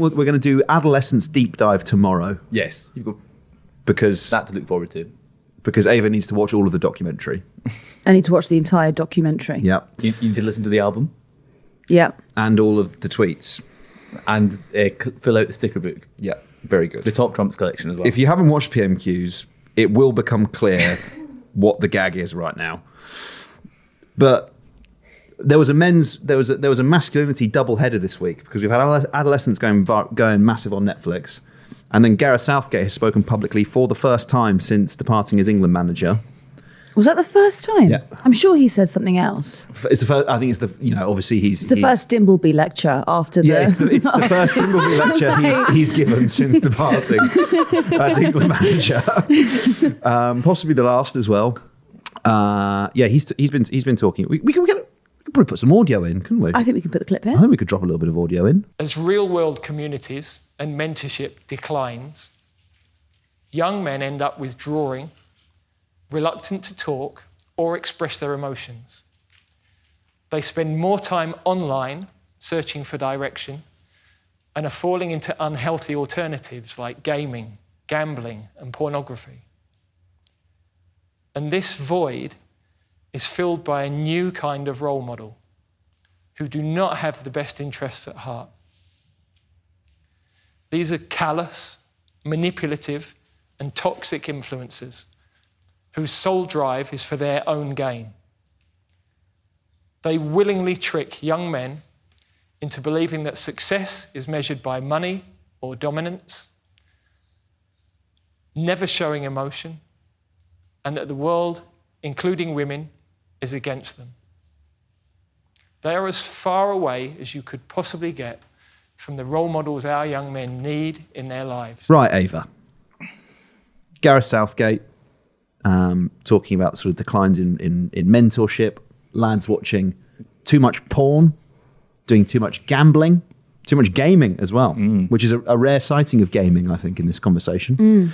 We're going to do adolescence deep dive tomorrow. Yes, you've got because that to look forward to. Because Ava needs to watch all of the documentary. I need to watch the entire documentary. Yeah. You need to listen to the album. Yeah. And all of the tweets. And fill out the sticker book. Yeah, very good. The Top Trumps collection as well. If you haven't watched PMQs, it will become clear what the gag is right now. But there was a masculinity double-header this week because we've had adolescents going massive on Netflix. And then Gareth Southgate has spoken publicly for the first time since departing as England manager. Was that the first time? Yeah. I'm sure he said something else. It's the first, I think it's the, obviously he's... It's the first Dimbleby lecture after the... Yeah, it's the first Dimbleby lecture he's given since departing as England manager. Possibly the last as well. He's been talking. We could probably put some audio in, couldn't we? I think we could put the clip in. I think we could drop a little bit of audio in. As real-world communities and mentorship declines, young men end up withdrawing, reluctant to talk or express their emotions. They spend more time online searching for direction and are falling into unhealthy alternatives like gaming, gambling, and pornography. And this void is filled by a new kind of role model who do not have the best interests at heart. These are callous, manipulative, and toxic influences whose sole drive is for their own gain. They willingly trick young men into believing that success is measured by money or dominance, never showing emotion, and that the world, including women, is against them. They are as far away as you could possibly get from the role models our young men need in their lives. Right, Ava. Gareth Southgate talking about sort of declines in mentorship, lads watching too much porn, doing too much gambling, too much gaming as well, which is a rare sighting of gaming, I think, in this conversation.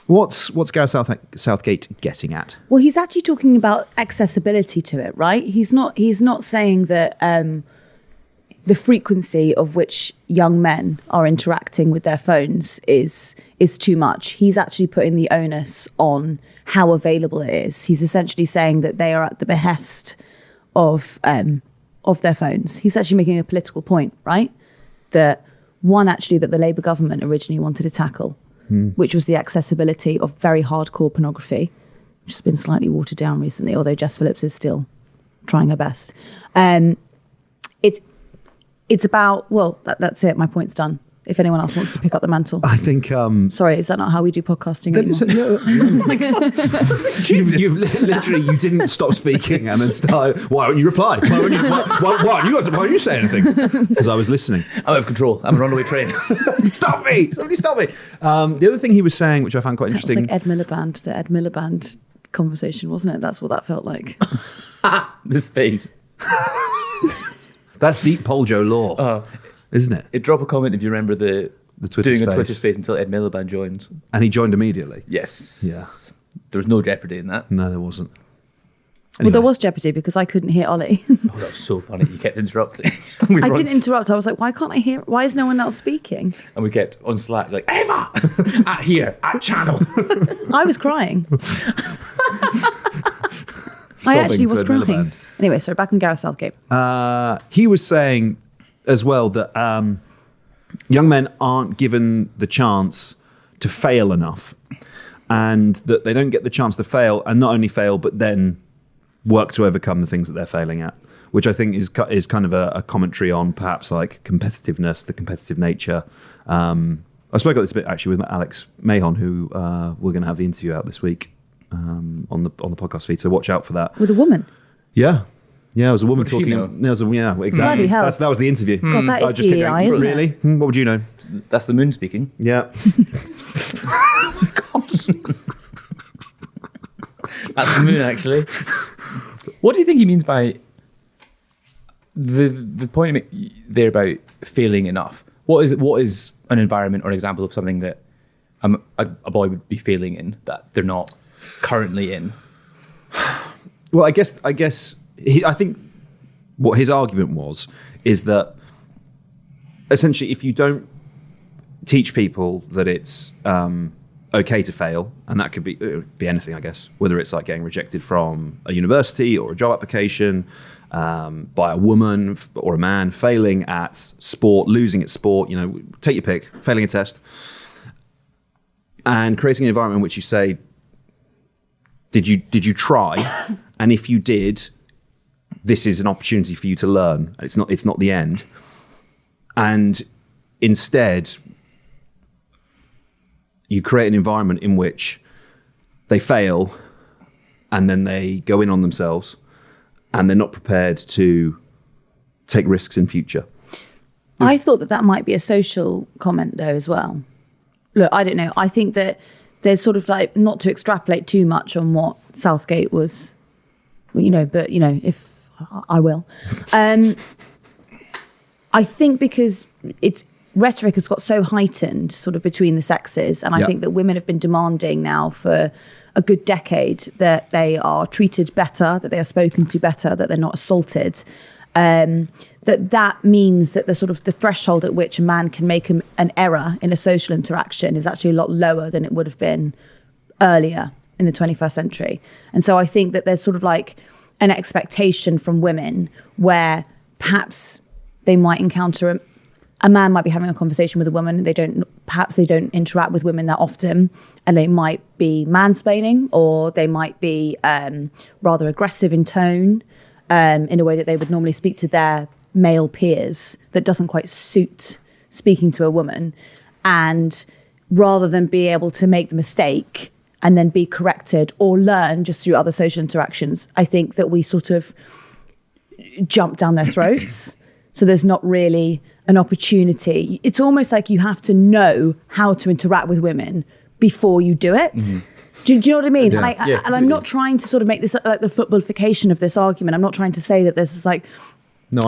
What's Gareth Southgate getting at? Well, he's actually talking about accessibility to it, right? He's not saying that the frequency of which young men are interacting with their phones is too much. He's actually putting the onus on how available it is. He's essentially saying that they are at the behest of their phones. He's actually making a political point, right? That the Labour government originally wanted to tackle, which was the accessibility of very hardcore pornography, which has been slightly watered down recently, although Jess Phillips is still trying her best. It's about, well, that's it. My point's done. If anyone else wants to pick up the mantle. I think... Sorry, is that not how we do podcasting anymore? Oh my God. You didn't stop speaking and then start... Why don't you reply? Why don't you say anything? Because I was listening. I'm out of control. I'm a runaway train. Stop me! Somebody stop me! The other thing he was saying, which I found quite interesting... That was like the Ed Miliband conversation, wasn't it? That's what that felt like. The space. That's deep PoliticsJOE law. Oh. Isn't it? Drop a comment if you remember the Twitter doing space. a Twitter space until Ed Miliband joins. And he joined immediately? Yes. Yeah. There was no jeopardy in that. No, there wasn't. Well, there was jeopardy because I couldn't hear Ollie. Oh, that was so funny. You kept interrupting. I didn't interrupt. I was like, why can't I hear? Why is no one else speaking? And we kept on Slack like, Ava! At here, at channel. I was crying. I actually was crying. Anyway, so back on Gareth Southgate. He was saying as well that young men aren't given the chance to fail enough, and that they don't get the chance to fail, and not only fail, but then work to overcome the things that they're failing at, which I think is kind of a commentary on perhaps like competitiveness, the competitive nature. I spoke about this a bit actually with Alex Mahon, who we're going to have the interview out this week on the podcast feed, so watch out for that. With a woman? Yeah, it was a woman talking. Exactly. Bloody hell. That was the interview. God, that is DEI, isn't really? it? What would you know? That's the moon speaking. Yeah. That's the moon, actually. What do you think he means by the point there about failing enough? What is an environment or an example of something that a boy would be failing in that they're not currently in? Well, I think what his argument is that essentially, if you don't teach people that it's okay to fail, and that could be anything, I guess, whether it's like getting rejected from a university or a job application, by a woman or a man, failing at sport, losing at sport, take your pick, failing a test, and creating an environment in which you say, did you try? And if you did, this is an opportunity for you to learn. It's not the end. And instead, you create an environment in which they fail and then they go in on themselves and they're not prepared to take risks in future. I thought that might be a social comment though as well. Look, I don't know. I think that there's sort of like, not to extrapolate too much on what Southgate was, but if I will. I think because rhetoric has got so heightened sort of between the sexes, and I think that women have been demanding now for a good decade that they are treated better, that they are spoken to better, that they're not assaulted. That means that the threshold at which a man can make an error in a social interaction is actually a lot lower than it would have been earlier in the 21st century. And so I think that there's sort of like an expectation from women where perhaps they might encounter a man might be having a conversation with a woman. Perhaps they don't interact with women that often, and they might be mansplaining, or they might be rather aggressive in tone, in a way that they would normally speak to their male peers that doesn't quite suit speaking to a woman. And rather than be able to make the mistake and then be corrected or learn just through other social interactions, I think that we sort of jump down their throats. So there's not really an opportunity. It's almost like you have to know how to interact with women before you do it. Mm-hmm. Do you know what I mean? Yeah. And I'm not trying to sort of make this like the footballification of this argument. I'm not trying to say that there's this like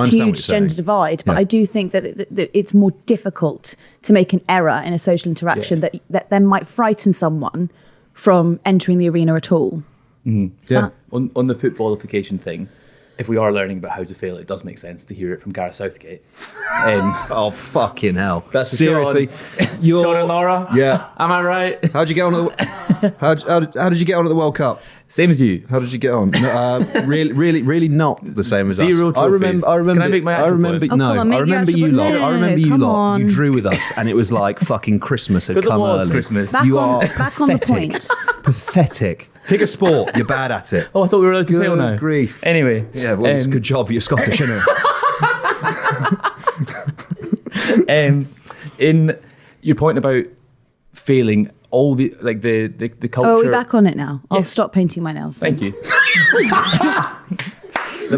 huge gender divide, but I do think that it's more difficult to make an error in a social interaction that then might frighten someone from entering the arena at all. Mm-hmm. On the footballification thing, if we are learning about how to fail, it does make sense to hear it from Gareth Southgate. Oh, fucking hell. That's seriously. Sean and Laura? Yeah. Am I right? How'd you get on how did you get on at the World Cup? Same as you. How did you get on? Really not the same as us. Zero trophies. I remember. Can I make my actual point? I remember you lot. I remember you lot. You drew with us, and it was like fucking Christmas had come early. Christmas. Back on the point. Pathetic. Pick a sport. You're bad at it. Oh, I thought we were allowed to fail now. Good grief. Anyway. Yeah, well, it's a good job. You're Scottish, isn't it? In your point about failing, all the culture. Oh, are we back on it now? I'll stop painting my nails. Thank you. The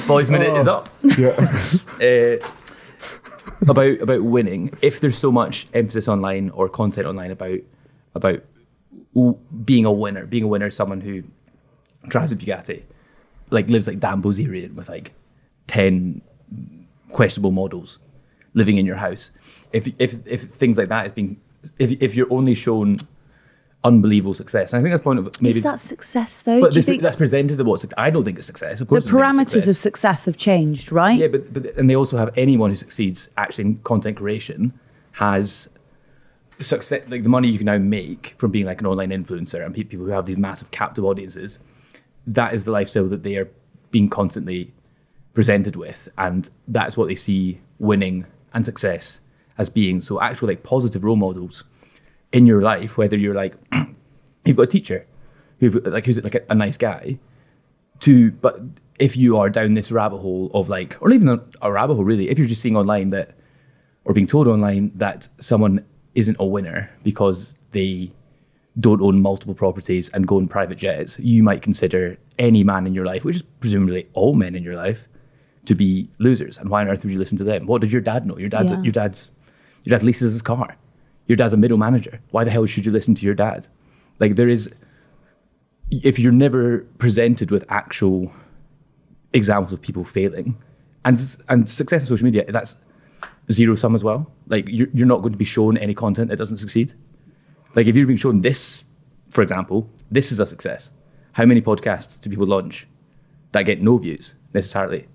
boys' minute is up. Yeah. About winning. If there's so much emphasis online or content online about being a winner, someone who drives a Bugatti, like lives like Dan Bilzerian with like 10 questionable models living in your house. If things like that is being, if you're only shown unbelievable success, and I think that's point of maybe. Is that success though? But that's presented as what I don't think it's success. Of course, the parameters of success have changed, right? Yeah, but and they also have anyone who succeeds actually in content creation has success. Like the money you can now make from being like an online influencer and people who have these massive captive audiences. That is the lifestyle that they are being constantly presented with, and that's what they see winning and success as being. So actual like positive role models in your life, whether you're like you've got a teacher who's like a nice guy, but if you are down this rabbit hole of like, or even a rabbit hole really, if you're just seeing online that, or being told online that someone isn't a winner because they don't own multiple properties and go in private jets, you might consider any man in your life, which is presumably all men in your life, to be losers. And why on earth would you listen to them? What did your dad know? Your dad leases his car. Your dad's a middle manager. Why the hell should you listen to your dad? Like if you're never presented with actual examples of people failing, and success on social media, that's zero sum as well. Like you're not going to be shown any content that doesn't succeed. Like if you're being shown this, for example, this is a success. How many podcasts do people launch that get no views necessarily?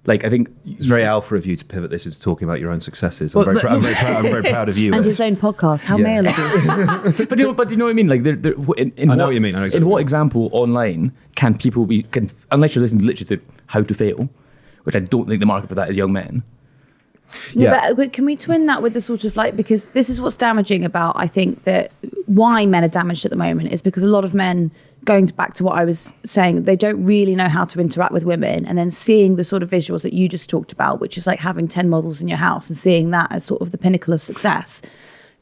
Like, I think it's very alpha of you to pivot this into talking about your own successes. I'm very proud of you. And his own podcast. How male of you? but do you know what I mean? Like, I know what you mean. I know exactly in what what you mean. example online can people be? Unless you're listening to literature to How to Fail, which I don't think the market for that is young men. Yeah, but can we twin that with the sort of like, because this is what's damaging about, I think, that why men are damaged at the moment is because a lot of men, going back to what I was saying, they don't really know how to interact with women, and then seeing the sort of visuals that you just talked about, which is like having 10 models in your house and seeing that as sort of the pinnacle of success,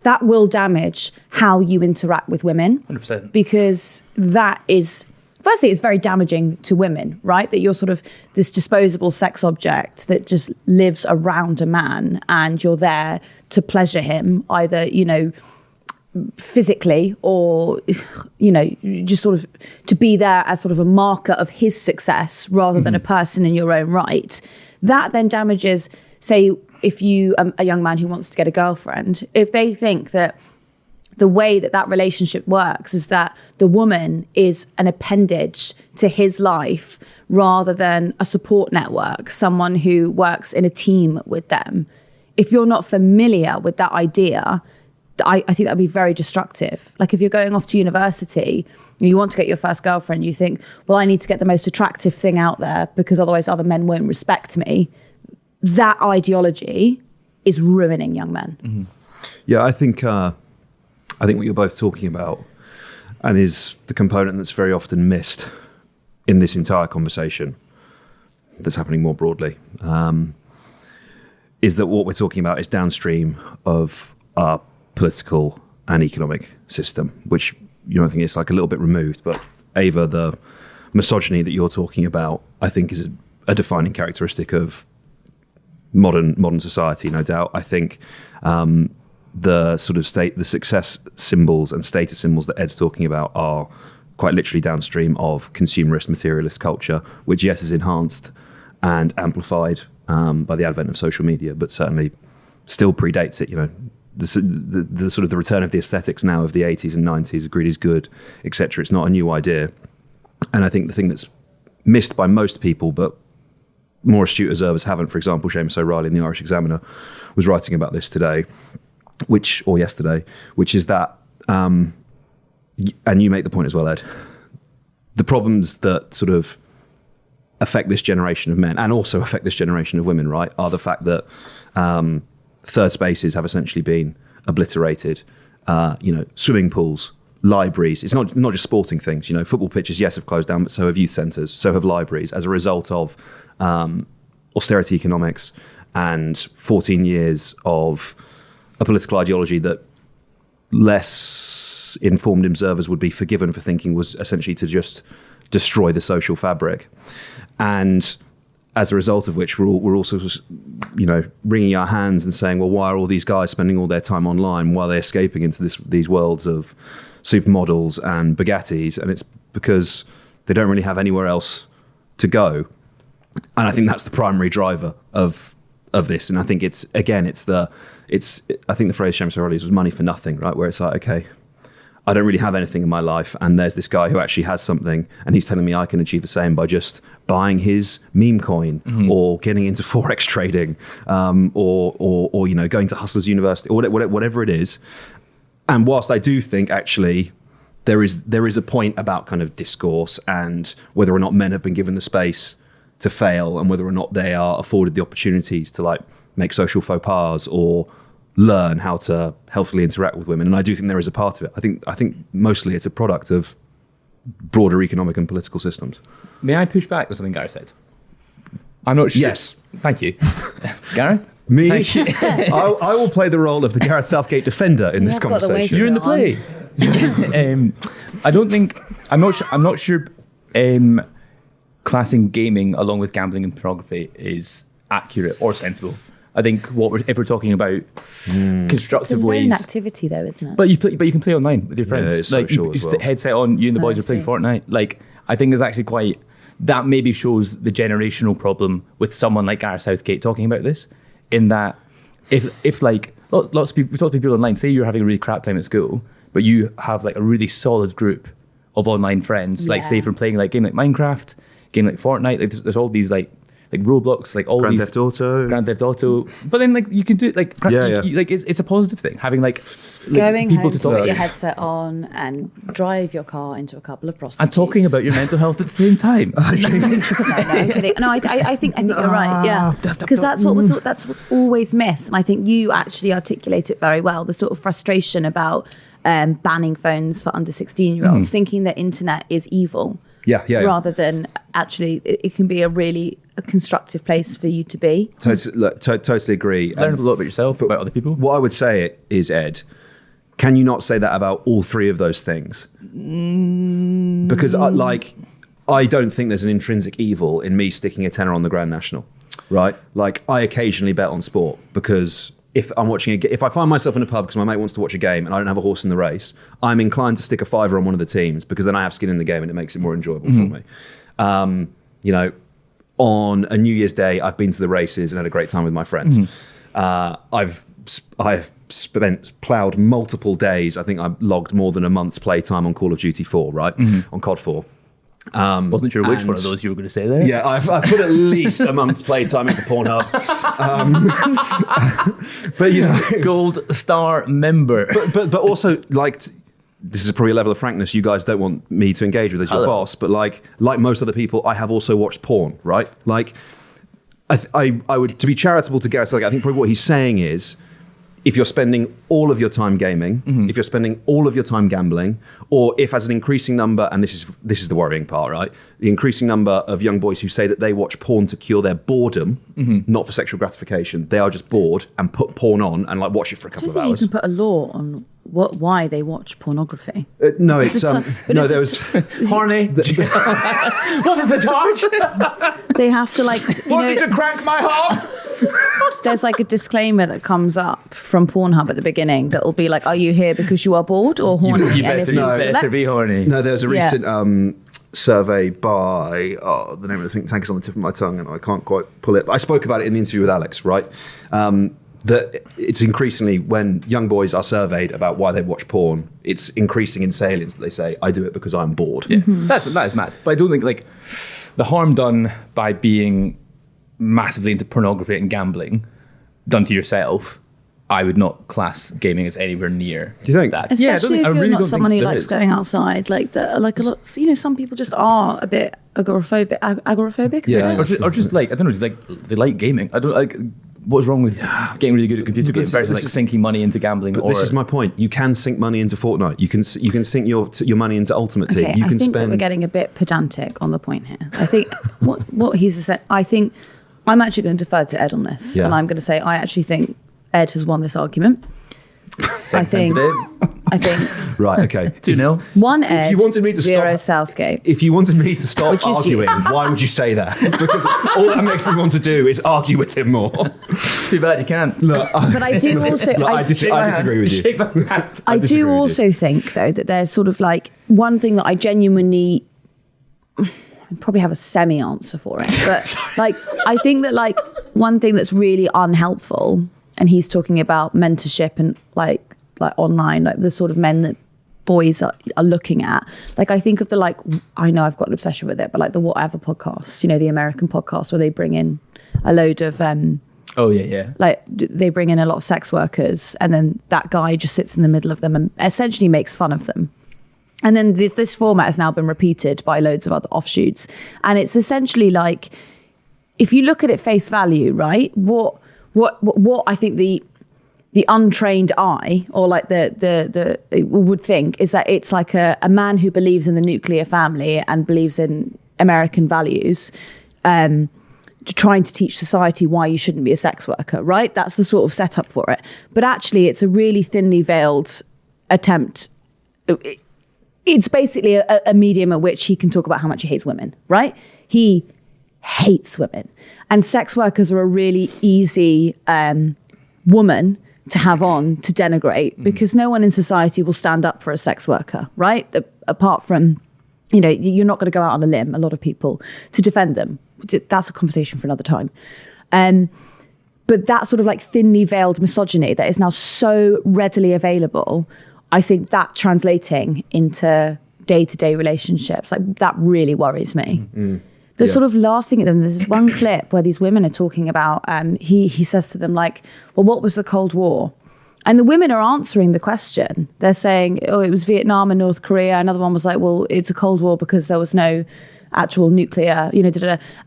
that will damage how you interact with women. 100%. Because that is, firstly, it's very damaging to women, right? That you're sort of this disposable sex object that just lives around a man, and you're there to pleasure him, either, you know, physically or, you know, just sort of to be there as sort of a marker of his success rather than a person in your own right. That then damages, say, if you, a young man who wants to get a girlfriend, if they think that the way that that relationship works is that the woman is an appendage to his life rather than a support network, someone who works in a team with them. If you're not familiar with that idea, I think that'd be very destructive. Like if you're going off to university, you want to get your first girlfriend, you think, well, I need to get the most attractive thing out there because otherwise other men won't respect me. That ideology is ruining young men. Mm-hmm. Yeah, I think what you're both talking about, and is the component that's very often missed in this entire conversation that's happening more broadly, is that what we're talking about is downstream of our political and economic system, which, you know, I think it's like a little bit removed. But Ava, the misogyny that you're talking about, I think is a defining characteristic of modern society, no doubt. I think the sort of the success symbols and status symbols that Ed's talking about are quite literally downstream of consumerist, materialist culture, which, yes, is enhanced and amplified by the advent of social media, but certainly still predates it. You know, the sort of the return of the aesthetics now of the 80s and 90s, greed is good, etc. It's not a new idea. And I think the thing that's missed by most people, but more astute observers haven't, for example, Seamus O'Reilly in the Irish Examiner was writing about this today, or yesterday, which is that, and you make the point as well, Ed, the problems that sort of affect this generation of men and also affect this generation of women, right, are the fact that third spaces have essentially been obliterated. You know, swimming pools, libraries. It's not just sporting things. You know, football pitches, yes, have closed down, but so have youth centres, so have libraries, as a result of austerity economics and 14 years of a political ideology that less informed observers would be forgiven for thinking was essentially to just destroy the social fabric. And as a result of which, we're also, you know, wringing our hands and saying, well, why are all these guys spending all their time online while they're escaping into these worlds of supermodels and Bugattis? And it's because they don't really have anywhere else to go. And I think that's the primary driver of this. And I think I think the phrase Seamus O'Reilly's was money for nothing, right? Where it's like, okay, I don't really have anything in my life, and there's this guy who actually has something, and he's telling me I can achieve the same by just buying his meme coin, or getting into forex trading, or you know, going to Hustlers University, or whatever it is. And whilst I do think actually there is a point about kind of discourse and whether or not men have been given the space to fail, and whether or not they are afforded the opportunities to like make social faux pas or learn how to healthily interact with women. And I do think there is a part of it. I think mostly it's a product of broader economic and political systems. May I push back with something Gareth said? I'm not sure. Yes. Thank you. Gareth? Me? Thank you. I will play the role of the Gareth Southgate defender in this conversation. You're in the play. I'm not sure classing gaming along with gambling and pornography is accurate or sensible. I think if we're talking about constructive it's a ways, activity though, isn't it? but you can play online with your friends. Yeah, it's like social you as well. headset on, you and the boys are playing Fortnite. Like I think it's actually quite. That maybe shows the generational problem with someone like Gareth Southgate talking about this. In that, if like lots of people, we talk to people online. Say you're having a really crap time at school, but you have like a really solid group of online friends. Like say from playing like game like Minecraft, game like Fortnite. Like there's all these like like Roblox, like all Grand these Theft Auto. Grand Theft Auto. But then like you can do it like like it's a positive thing having like Going people home to to talk put to your headset on and drive your car into a couple of prostitutes. and talking about your mental health at the same time. No, I'm kidding. No, I think you're right. Yeah, because that's what's always missed, and I think you actually articulate it very well. The sort of frustration about banning phones for under 16-year-olds, thinking that internet is evil. Yeah. Rather than actually, it can be a constructive place for you to be. Totally agree. Learn a lot about yourself, about other people. What I would say is, Ed, can you not say that about all three of those things? Because I don't think there's an intrinsic evil in me sticking a tenner on the Grand National, right? Like I occasionally bet on sport because if I'm watching if I find myself in a pub because my mate wants to watch a game and I don't have a horse in the race, I'm inclined to stick a fiver on one of the teams because then I have skin in the game and it makes it more enjoyable for me. You know, on a New Year's Day, I've been to the races and had a great time with my friends. I've ploughed multiple days. I think I've logged more than a month's playtime on Call of Duty 4, right? On COD 4. Wasn't sure which one of those you were going to say there. Yeah, I've put at least a month's playtime into Pornhub. But you know, Gold star member. but also like this is probably a level of frankness you guys don't want me to engage with as your boss. But like most other people, I have also watched porn, right? Like I would, to be charitable to Gareth Southgate, I think probably what he's saying is, if you're spending all of your time gaming, if you're spending all of your time gambling, or if as an increasing number, and this is the worrying part, right? The increasing number of young boys who say that they watch porn to cure their boredom, not for sexual gratification, they are just bored and put porn on and like watch it for a couple of hours. You can put a law on why they watch pornography. No, it's no. There was Horny. What is the charge? They have to like. Wanted to crank my heart. There's like a disclaimer that comes up from Pornhub at the beginning that will be like, "Are you here because you are bored or horny?" You better be horny. No, there was a recent survey by the name of the think tank is on the tip of my tongue, and I can't quite pull it. I spoke about it in the interview with Alex, right? That it's increasingly when young boys are surveyed about why they watch porn, it's increasing in salience that they say, "I do it because I'm bored." Yeah, that is mad. But I don't think like the harm done by being massively into pornography and gambling done to yourself, I would not class gaming as anywhere near. Do you think that? Especially if you're not someone who there likes is. going outside, like a lot. You know, some people just are a bit agoraphobic. Agoraphobic, is it? Or just like I don't know, just like they like gaming. I don't like. What's wrong with getting really good at computer games versus like sinking money into gambling? But this is my point. You can sink money into Fortnite. You can sink your money into Ultimate Team. Okay, You can I think spend. that we're getting a bit pedantic on the point here. I think what he's said. I think I'm actually going to defer to Ed on this, and I'm going to say I actually think Ed has won this argument. I think. Right. Okay. 2-0. 1 Ed. If you wanted me to 0 stop, Southgate. If you wanted me to stop Which is arguing, why would you say that? Because all that makes me want to do is argue with him more. Too bad you can't. Look, But I do also. I disagree with you. Shake my hand. I disagree do with also think, though, that there's sort of like one thing that I genuinely probably have a semi-answer for it. But like, I think that like one thing that's really unhelpful, and he's talking about mentorship and like online, like the sort of men that boys are looking at. Like I think of I know I've got an obsession with it, but like the Whatever podcast, you know, the American podcast where they bring in a load of like they bring in a lot of sex workers, and then that guy just sits in the middle of them and essentially makes fun of them. And then this format has now been repeated by loads of other offshoots, and it's essentially like, if you look at it face value, right? What I think the untrained eye, or like the would think, is that it's like a man who believes in the nuclear family and believes in American values, trying to teach society why you shouldn't be a sex worker, right? That's the sort of setup for it. But actually, it's a really thinly veiled attempt. It's basically a medium at which he can talk about how much he hates women, right? He hates women. And sex workers are a really easy woman to have on to denigrate, because no one in society will stand up for a sex worker, right? Apart from, you know, you're not going to go out on a limb, a lot of people, to defend them. That's a conversation for another time. But that sort of like thinly veiled misogyny that is now so readily available, I think that translating into day-to-day relationships, like that really worries me. They're sort of laughing at them. There's this one clip where these women are talking about, he says to them like, well, what was the Cold War? And the women are answering the question. They're saying, oh, it was Vietnam and North Korea. Another one was like, well, it's a Cold War because there was no actual nuclear,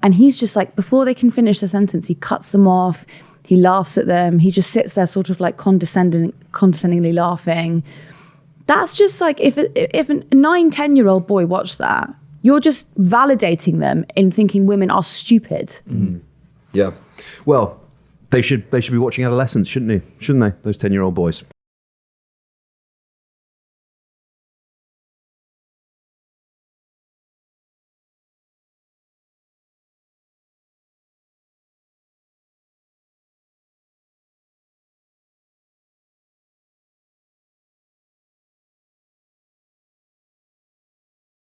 And he's just like, before they can finish the sentence, he cuts them off. He laughs at them. He just sits there sort of like condescendingly laughing. That's just like, if a 9-10-year-old boy watched that, you're just validating them in thinking women are stupid. Mm. Yeah. Well, they should be watching Adolescence, shouldn't they? Those 10-year-old boys.